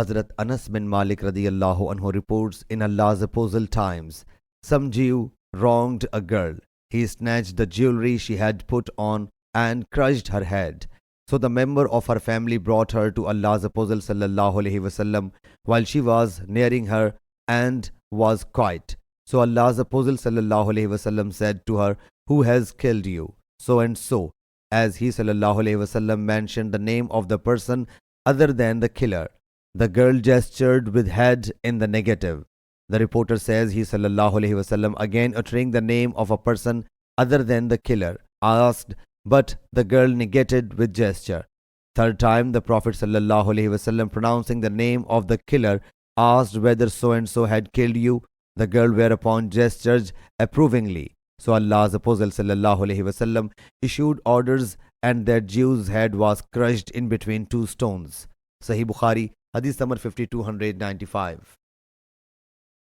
Hazrat Anas bin Malik radiyallahu anhu reports, in Allah's apostle times, some Jew wronged a girl. He snatched the jewelry she had put on and crushed her head. So the member of her family brought her to Allah's apostle sallallahu alaihi wasallam while she was nearing her and was quiet. So Allah's apostle sallallahu alaihi wasallam said to her, "Who has killed you? So and so." As he sallallahu alaihi wasallam mentioned the name of the person other than the killer, the girl gestured with head in the negative. The reporter says he sallallahu alaihi wasallam, again uttering the name of a person other than the killer, asked, but the girl negated with gesture. Third time, the Prophet sallallahu alaihi wasallam, pronouncing the name of the killer, asked whether so and so had killed you. The girl whereupon gestured approvingly. So Allah's Apostle sallallahu alaihi wasallam issued orders, and that Jew's head was crushed in between two stones. Sahih Bukhari, Hadith number 5295.